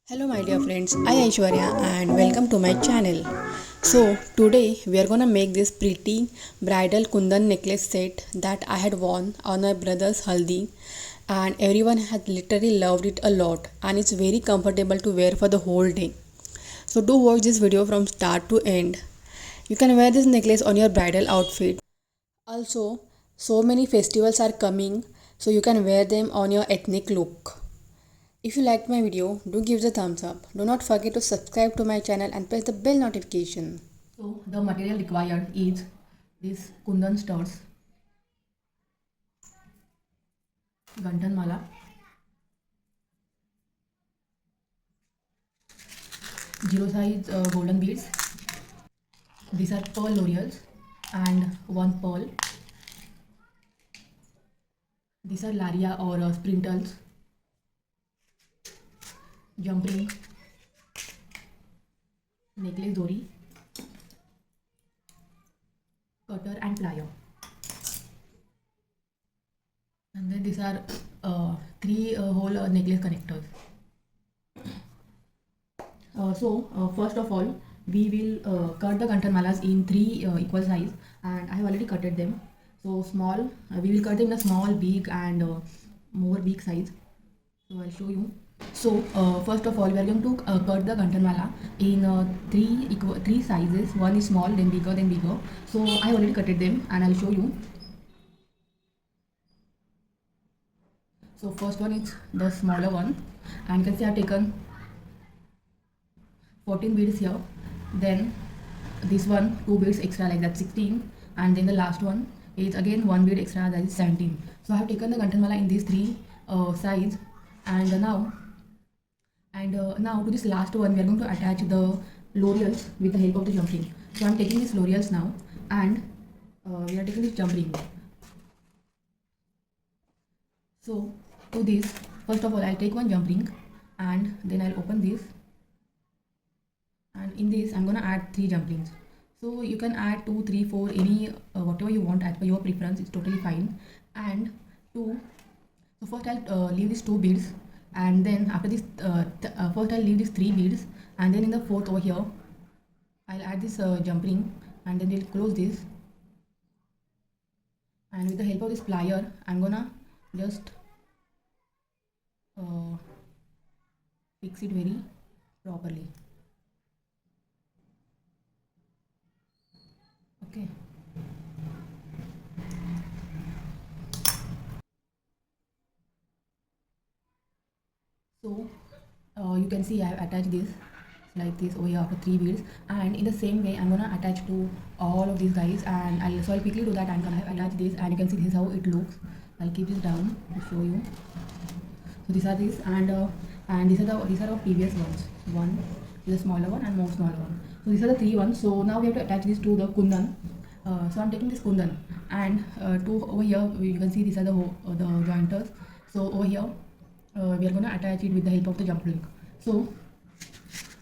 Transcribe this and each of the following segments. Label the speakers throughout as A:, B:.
A: Hello my dear friends, I Aishwarya and welcome to my channel. So today we are gonna make this pretty bridal Kundan necklace set that I had worn on my brother's haldi, and everyone had literally loved it a lot, and it's very comfortable to wear for the whole day. So do watch this video from start to end. You can wear this necklace on your bridal outfit. Also, so many festivals are coming, so you can wear them on your ethnic look. If you liked my video, do give the thumbs up. Do not forget to subscribe to my channel and press the bell notification. So the material required is this Kundan studs, Gantan mala, zero size golden beads. These are pearl laurels and one pearl. These are laria or sprintles, jump ring, necklace dori, cutter and plier. And then these are three hole necklace connectors. First of all, we will cut the gantan malas in three equal size, and I have already cutted them. So small, we will cut them in a small, big, and more big size. So I'll show you. So first of all, we are going to cut the gantan mala in three sizes. One is small, then bigger, then bigger. So I have already cutted them, and I'll show you. So first one is the smaller one, and you can see I have taken 14 beads here, then this one 2 beads extra, like that 16, and then the last one is again 1 bead extra, that is 17. So I have taken the gantan mala in these three sides, and now to this last one we are going to attach the laurels with the help of the jump ring. So I am taking these laurels now, and we are taking this jump ring. So to this, first of all I'll take one jump ring, and then I'll open this, and in this I'm gonna add 3 jump rings. So you can add 2, 3, 4, any whatever you want as per your preference, it's totally fine. And two, so first I'll leave these 2 beads, and then after this first I'll leave these 3 beads, and then in the fourth over here I'll add this jump ring, and then we'll close this, and with the help of this plier I'm gonna just fix it very properly. Okay. So you can see I have attached this like this over here after 3 beads, and in the same way I'm gonna attach to all of these guys, and I'll quickly do that. I'm gonna attach this, and you can see this is how it looks. I'll keep this down to show you. So these are these, and these are our previous ones. One is a smaller one and more smaller one. So these are the 3 ones. So now we have to attach this to the kundan. So I'm taking this kundan, and to over here you can see these are the jointers. So over here we are going to attach it with the help of the jump ring. So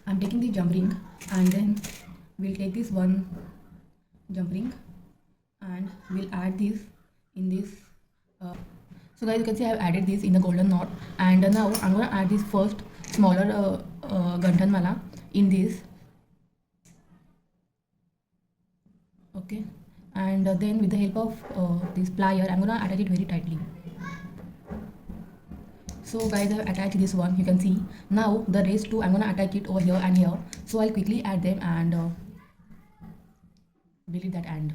A: I'm taking the jump ring, and then we'll take this one jump ring, and we'll add this in this. So guys, you can see I have added this in the golden knot, and now I'm going to add this first smaller gantan mala in this. Okay, and then with the help of this plier I'm going to attach it very tightly. So guys, I have attached this one, you can see. Now the rest two I'm going to attach it over here and here. So I'll quickly add them and delete that end.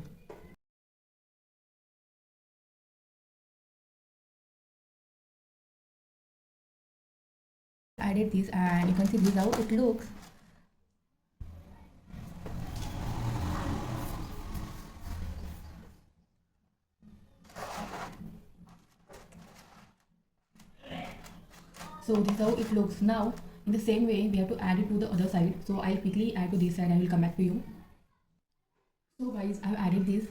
A: Added this, and you can see this is how it looks. So this is how it looks. Now in the same way we have to add it to the other side. So I'll quickly add to this side. I will come back to you. So guys, I have added this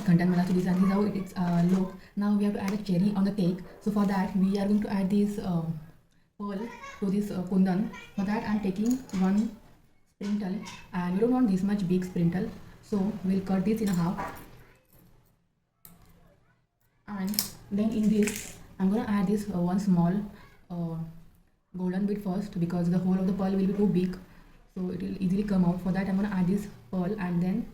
A: gantan mala to this, and this is how it's look. Now we have to add a cherry on the cake. So for that we are going to add this pearl to this kundan. For that I'm taking one sprintle, and we don't want this much big sprintle, so we'll cut this in half, and then in this I'm gonna add this one small golden bit first because the whole of the pearl will be too big, so it will easily come out. For that I'm gonna add this pearl and then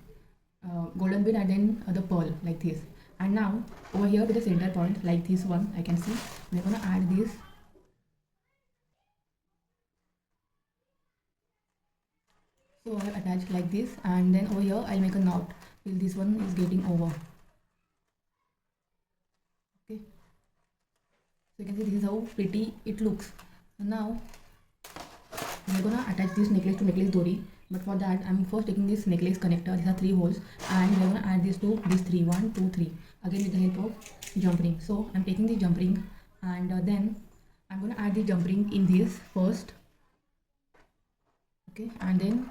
A: golden bit and then the pearl like this. And now over here to the center point like this one I can see we're gonna add this. So I attach like this and then over here I'll make a knot till this one is getting over. Okay, so you can see this is how pretty it looks. Now we're gonna attach this necklace to necklace dori, but for that I'm first taking this necklace connector. These are 3 holes and we're gonna add this to these 3, 1 2 3 again with the help of jump ring. So I'm taking the jump ring and then I'm gonna add the jump ring in this first, okay, and then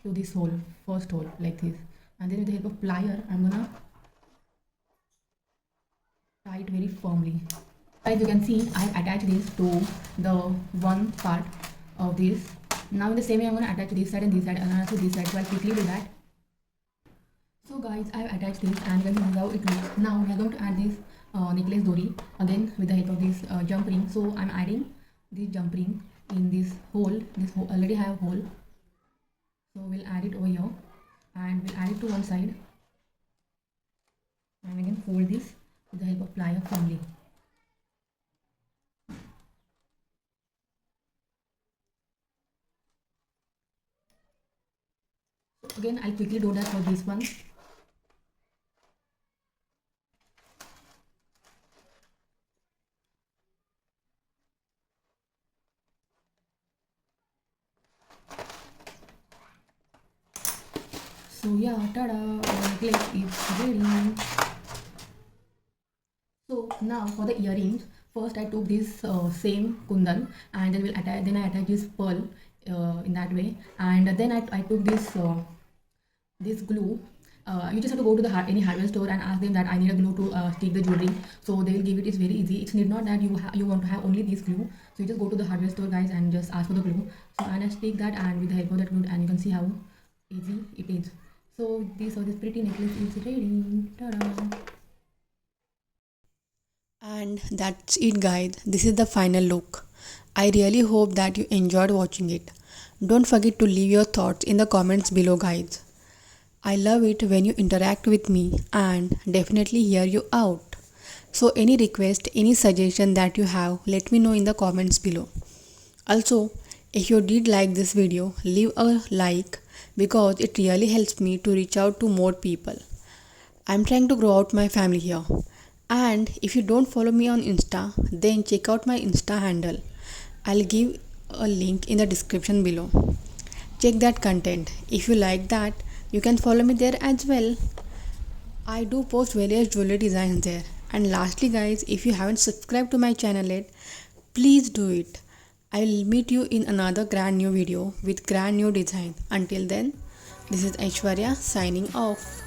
A: to this hole, first hole like this, and then with the help of plier I'm gonna tie it very firmly. As you can see I attach this to the one part of this. Now in the same way I'm going to attach this side and this side and also this side, so I'll quickly do that. So guys, I've attached this and this is how it looks. Now we are going to add this necklace dori again with the help of this jump ring. So I'm adding this jump ring in this hole. This hole already have hole, so we'll add it over here and we'll add it to one side and again fold this with the help of plier firmly. So again I'll quickly do that for this one. So yeah, tada, our necklace is ready. So now for the earrings, first I took this same kundan and then I attach this pearl in that way, and then I took this glue. You just have to go to the any hardware store and ask them that I need a glue to stick the jewelry. So they will give it. It's very easy. It's need not that you want to have only this glue. So you just go to the hardware store, guys, and just ask for the glue. So and I stick that, and with the help of that glue, and you can see how easy it is. So this pretty necklace is ready. Ta-da!
B: And that's it, guys. This is the final look. I really hope that you enjoyed watching it. Don't forget to leave your thoughts in the comments below, guys. I love it when you interact with me and definitely hear you out. So any request, any suggestion that you have, let me know in the comments below. Also, if you did like this video, leave a like because it really helps me to reach out to more people. I'm trying to grow out my family here. And if you don't follow me on Insta, then check out my Insta handle. I'll give a link in the description below. Check that content. If you like that, you can follow me there as well. I do post various jewelry designs there. And lastly, guys, if you haven't subscribed to my channel yet, please do it. I'll meet you in another grand new video with grand new design. Until then, this is Aishwarya signing off.